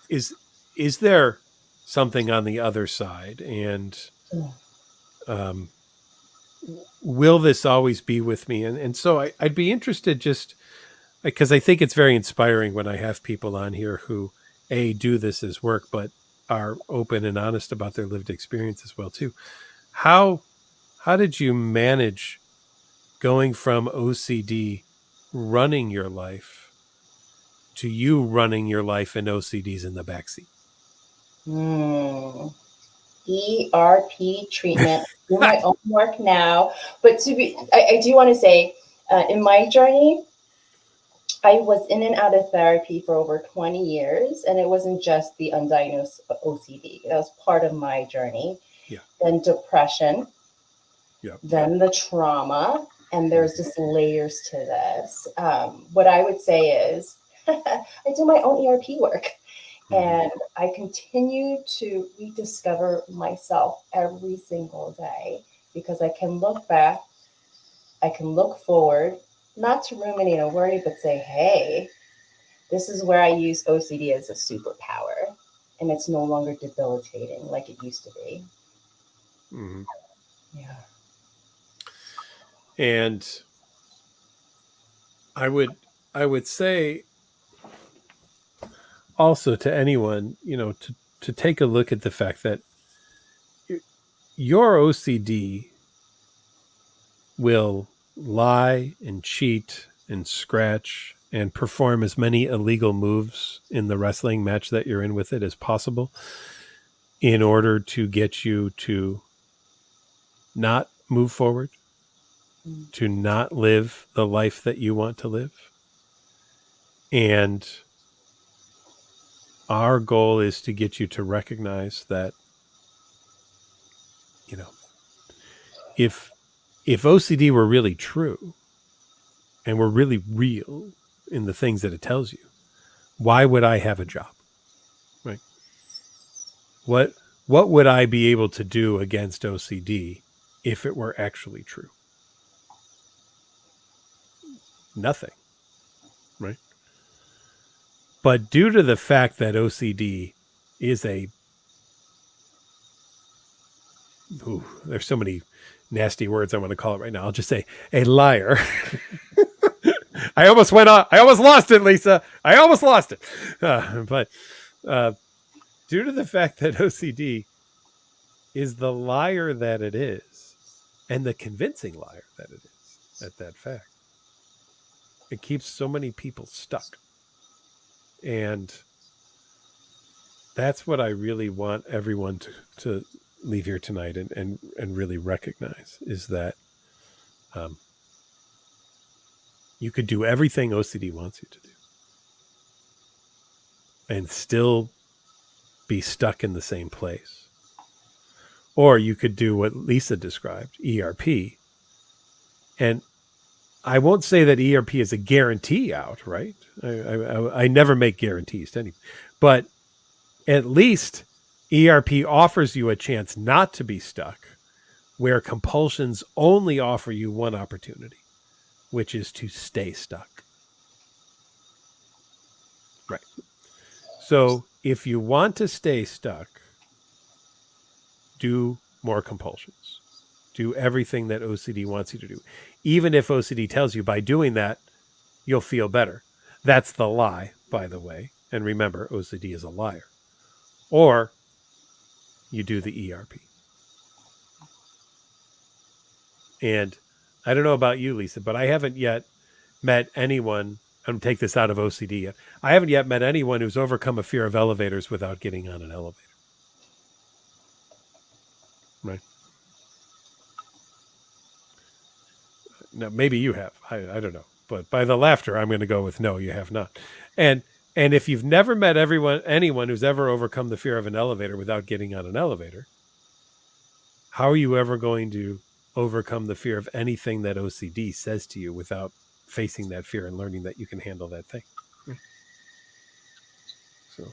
is there something on the other side, and will this always be with me? And so I'd be interested, just because I think it's very inspiring when I have people on here who do this as work, but are open and honest about their lived experience as well too. How did you manage going from OCD running your life to you running your life and OCD's in the backseat? ERP treatment. Do my own work now. But I do want to say, in my journey, I was in and out of therapy for over 20 years, and it wasn't just the undiagnosed OCD. That was part of my journey. Yeah. Then depression. Yeah. Then the trauma, and there's just layers to this. What I would say is, I do my own ERP work. And I continue to rediscover myself every single day because I can look back, I can look forward, not to ruminate and worry, but say, hey, this is where I use OCD as a superpower. And it's no longer debilitating like it used to be. Mm-hmm. Yeah. And I would say also to anyone, to take a look at the fact that your OCD will lie and cheat and scratch and perform as many illegal moves in the wrestling match that you're in with it as possible in order to get you to not move forward, to not live the life that you want to live. And our goal is to get you to recognize that, if OCD were really true and were really real in the things that it tells you, why would I have a job? Right? What would I be able to do against OCD if it were actually true? Nothing. Right? But due to the fact that OCD is there's so many nasty words I want to call it right now. I'll just say a liar. I almost lost it, Lisa. I almost lost it. But due to the fact that OCD is the liar that it is, and the convincing liar that it is at that fact, it keeps so many people stuck. And that's what I really want everyone to leave here tonight and really recognize, is that you could do everything OCD wants you to do and still be stuck in the same place. Or you could do what Lisa described, ERP. And I won't say that ERP is a guarantee out, right? I never make guarantees to anyone. But at least ERP offers you a chance not to be stuck, where compulsions only offer you one opportunity, which is to stay stuck. Right. So if you want to stay stuck, do more compulsions. Do everything that OCD wants you to do. Even if OCD tells you by doing that, you'll feel better. That's the lie, by the way. And remember, OCD is a liar. Or you do the ERP. And I don't know about you, Lisa, but I haven't yet met anyone. I'm take this out of OCD yet. I haven't yet met anyone who's overcome a fear of elevators without getting on an elevator. Right. Now, maybe you have. I don't know. But by the laughter, I'm going to go with no, you have not. And if you've never met anyone who's ever overcome the fear of an elevator without getting on an elevator, how are you ever going to overcome the fear of anything that OCD says to you without facing that fear and learning that you can handle that thing? So,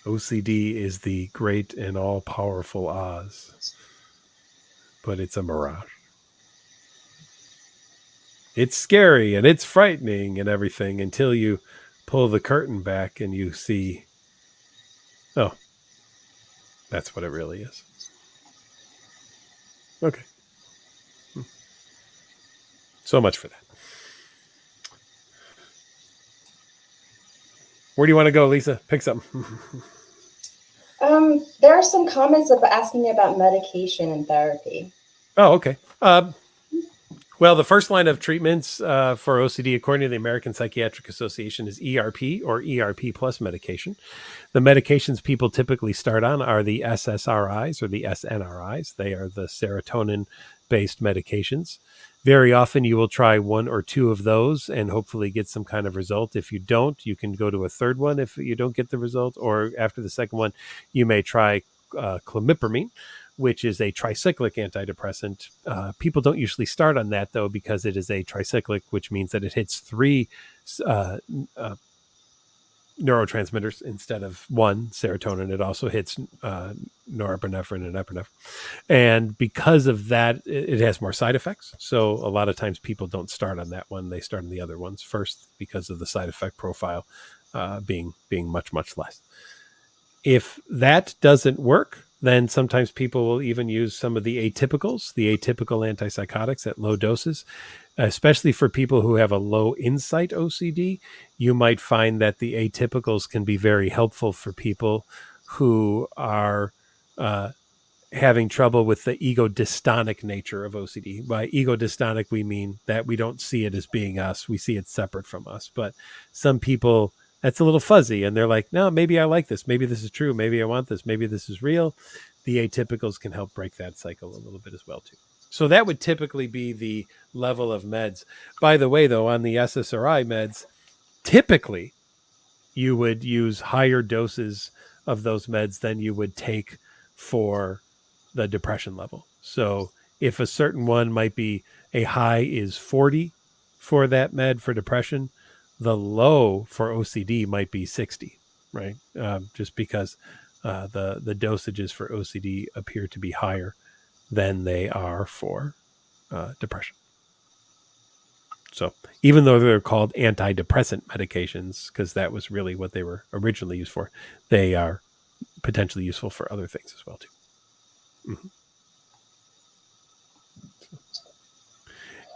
OCD is the great and all-powerful Oz, but it's a mirage. It's scary and it's frightening and everything until you pull the curtain back and you see, oh, that's what it really is. Okay. So much for that. Where do you want to go, Lisa? Pick something. There are some comments asking me about medication and therapy. Oh, okay. Well, the first line of treatments for OCD, according to the American Psychiatric Association, is ERP or ERP plus medication. The medications people typically start on are the SSRIs or the SNRIs. They are the serotonin-based medications. Very often you will try one or two of those and hopefully get some kind of result. If you don't, you can go to a third one if you don't get the result, or after the second one, you may try clomipramine, which is a tricyclic antidepressant. People don't usually start on that, though, because it is a tricyclic, which means that it hits three neurotransmitters instead of one, serotonin. It also hits norepinephrine and epinephrine. And because of that, it has more side effects. So a lot of times people don't start on that one. They start on the other ones first because of the side effect profile being much, much less. If that doesn't work, then sometimes people will even use some of the atypicals, the atypical antipsychotics at low doses, especially for people who have a low insight OCD. You might find that the atypicals can be very helpful for people who are having trouble with the ego dystonic nature of OCD. By ego dystonic, we mean that we don't see it as being us. We see it separate from us. But some people, that's a little fuzzy, and they're like, no, maybe I like this. Maybe this is true. Maybe I want this. Maybe this is real. The atypicals can help break that cycle a little bit as well, too. So that would typically be the level of meds. By the way, though, on the SSRI meds, typically you would use higher doses of those meds than you would take for the depression level. So if a certain one might be a high is 40 for that med for depression, the low for OCD might be 60, right? Just because the dosages for OCD appear to be higher than they are for depression. So even though they're called antidepressant medications, because that was really what they were originally used for, they are potentially useful for other things as well, too. Mm-hmm.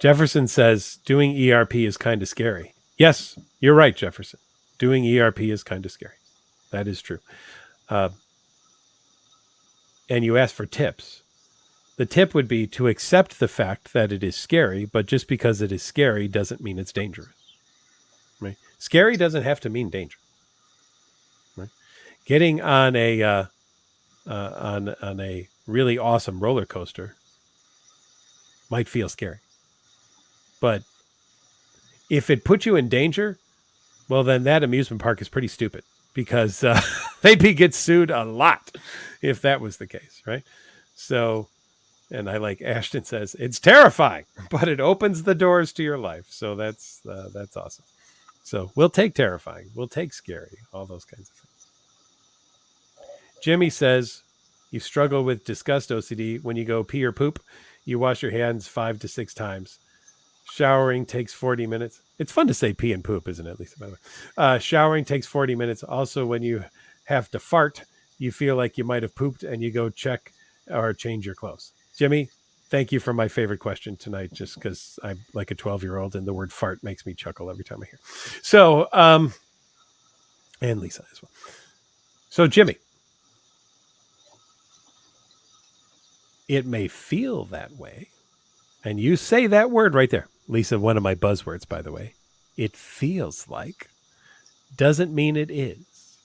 Jefferson says doing ERP is kind of scary. Yes, you're right, Jefferson. Doing ERP is kind of scary. That is true. And you asked for tips. The tip would be to accept the fact that it is scary, but just because it is scary doesn't mean it's dangerous. Right? Scary doesn't have to mean danger. Right? Getting on a on a really awesome roller coaster might feel scary, but if it puts you in danger, well, then that amusement park is pretty stupid, because they'd get sued a lot if that was the case, right? So, and I like Ashton says, it's terrifying, but it opens the doors to your life. So that's awesome. So we'll take terrifying, we'll take scary, all those kinds of things. Jimmy says, you struggle with disgust OCD. When you go pee or poop, you wash your hands 5 to 6 times. Showering takes 40 minutes. It's fun to say pee and poop, isn't it, Lisa, by the way? Showering takes 40 minutes. Also, when you have to fart, you feel like you might have pooped and you go check or change your clothes. Jimmy, thank you for my favorite question tonight, just because I'm like a 12-year-old and the word fart makes me chuckle every time I hear it. So, and Lisa as well. So, Jimmy, it may feel that way. And you say that word right there. Lisa, one of my buzzwords, by the way. It feels like doesn't mean it is.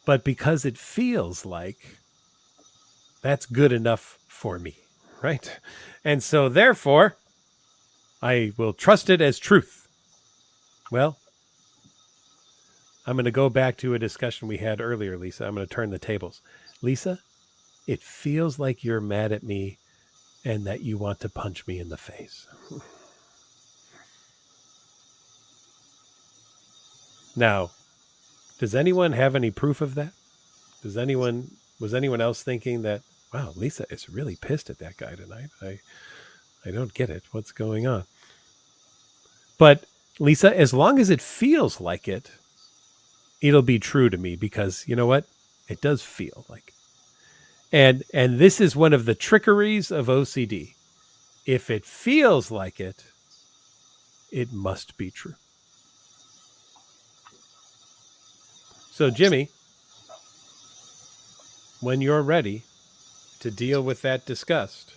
But because it feels like, that's good enough for me, right? And so therefore, I will trust it as truth. Well, I'm going to go back to a discussion we had earlier, Lisa. I'm going to turn the tables. Lisa, it feels like you're mad at me and that you want to punch me in the face. Now, does anyone have any proof of that? Was anyone else thinking that, wow, Lisa is really pissed at that guy tonight? I don't get it. What's going on? But Lisa, as long as it feels like it, it'll be true to me, because you know what? It does feel like it. And this is one of the trickeries of OCD. If it feels like it, it must be true. So, Jimmy, when you're ready to deal with that disgust,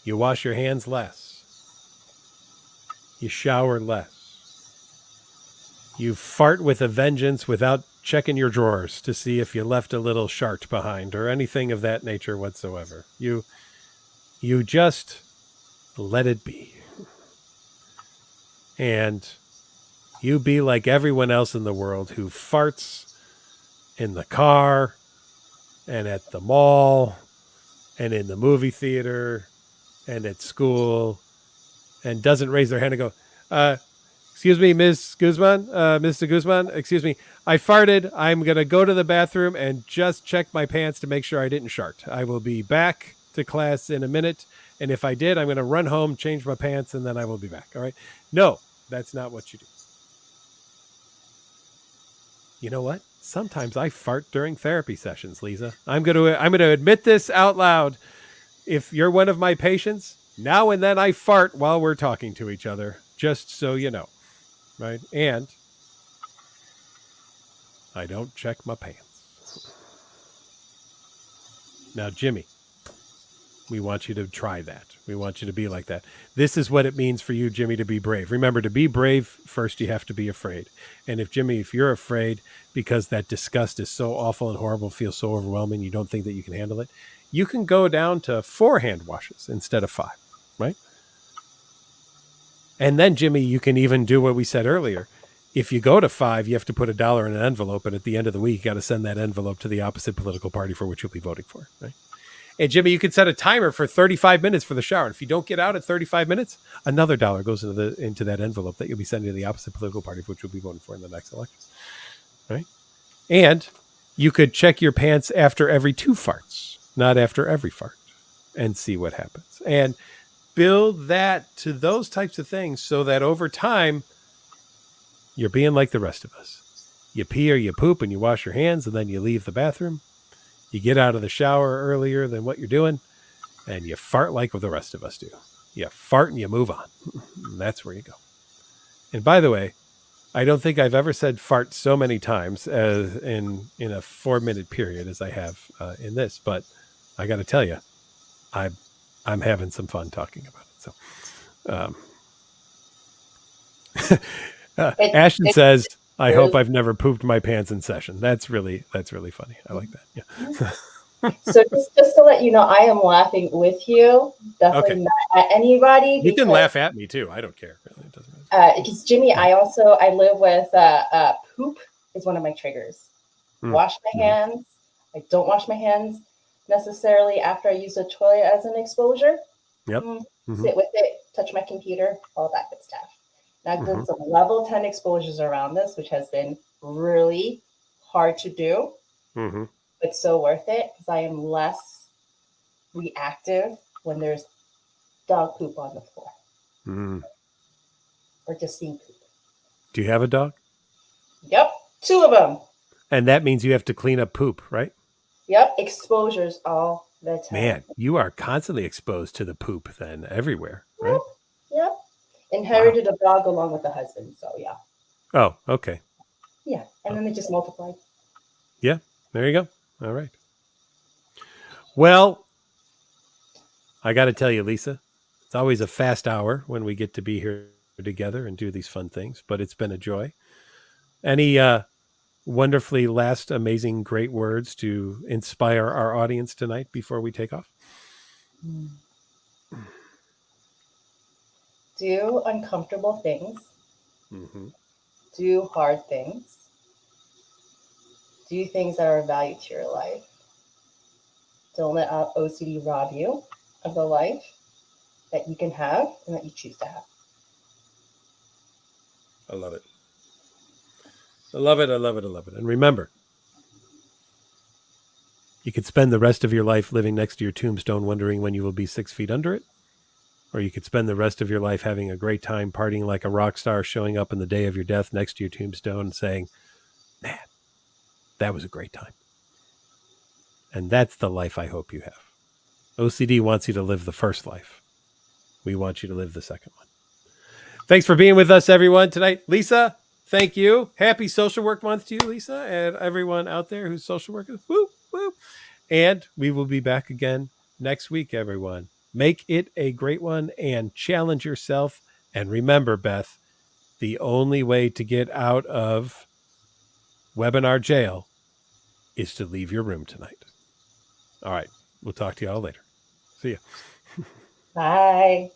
You wash your hands less. You shower less. You fart with a vengeance without checking your drawers to see if you left a little shart behind or anything of that nature whatsoever. You just let it be. And you be like everyone else in the world who farts in the car and at the mall and in the movie theater and at school and doesn't raise their hand and go, excuse me, Ms. Guzman, Mr. Guzman, excuse me, I farted. I'm going to go to the bathroom and just check my pants to make sure I didn't shart. I will be back to class in a minute. And if I did, I'm going to run home, change my pants, and then I will be back. All right. No, that's not what you do. You know what? Sometimes I fart during therapy sessions, Lisa. I'm going to admit this out loud. If you're one of my patients, now and then I fart while we're talking to each other, just so you know. Right? And I don't check my pants. Now, Jimmy, we want you to try that. We want you to be like that. This is what it means for you, Jimmy, to be brave. Remember, to be brave, first you have to be afraid. And if you're afraid because that disgust is so awful and horrible, feels so overwhelming, you don't think that you can handle it, you can go down to 4 hand washes instead of 5, right? And then, Jimmy, you can even do what we said earlier. If you go to 5, you have to put $1 in an envelope, and at the end of the week, you got to send that envelope to the opposite political party for which you'll be voting for, right? And Jimmy, you can set a timer for 35 minutes for the shower. And if you don't get out at 35 minutes, another $1 goes into that envelope that you'll be sending to the opposite political party for which you'll be voting for in the next election, right? And you could check your pants after every 2 farts, not after every fart, and see what happens. And build that to those types of things so that over time, you're being like the rest of us. You pee or you poop and you wash your hands and then you leave the bathroom. You get out of the shower earlier than what you're doing and you fart like the rest of us do. You fart and you move on. And that's where you go. And by the way, I don't think I've ever said fart so many times as in a 4-minute period as I have in this, but I got to tell you, I'm having some fun talking about it. So, Ashton says, "I hope I've never pooped my pants in session." That's really funny. I like that. Yeah. So just to let you know, I am laughing with you. Definitely not at anybody. You can laugh at me too. I don't care. Really, it doesn't matter. Because Jimmy, I live with poop is one of my triggers. Wash my hands. I don't wash my hands necessarily after I use the toilet as an exposure. Yep. Sit with it, touch my computer, all that good stuff. I've done some level 10 exposures around this, which has been really hard to do, but so worth it because I am less reactive when there's dog poop on the floor or just seeing poop. Do you have a dog? Yep, 2 of them. And that means you have to clean up poop, right? Yep, exposures all the time. Man, you are constantly exposed to the poop then everywhere, right? Yep. Inherited a dog along with the husband, so yeah. Oh, okay. Yeah, and then they just multiplied. Yeah, there you go. All right. Well, I got to tell you, Lisa, it's always a fast hour when we get to be here together and do these fun things, but it's been a joy. Any wonderfully last, amazing, great words to inspire our audience tonight before we take off? Do uncomfortable things. Do hard things. Do things that are of value to your life. Don't let OCD rob you of the life that you can have and that you choose to have. I love it. I love it. I love it. I love it. And remember, you could spend the rest of your life living next to your tombstone wondering when you will be 6 feet under it. Or you could spend the rest of your life having a great time partying like a rock star, showing up on the day of your death next to your tombstone and saying, man, that was a great time. And that's the life I hope you have. OCD wants you to live the first life. We want you to live the second one. Thanks for being with us, everyone, tonight. Lisa, thank you. Happy Social Work Month to you, Lisa, and everyone out there who's social workers. Woo, woo. And we will be back again next week, everyone. Make it a great one and challenge yourself. And remember, Beth, the only way to get out of webinar jail is to leave your room tonight. All right. We'll talk to you all later. See ya. Bye.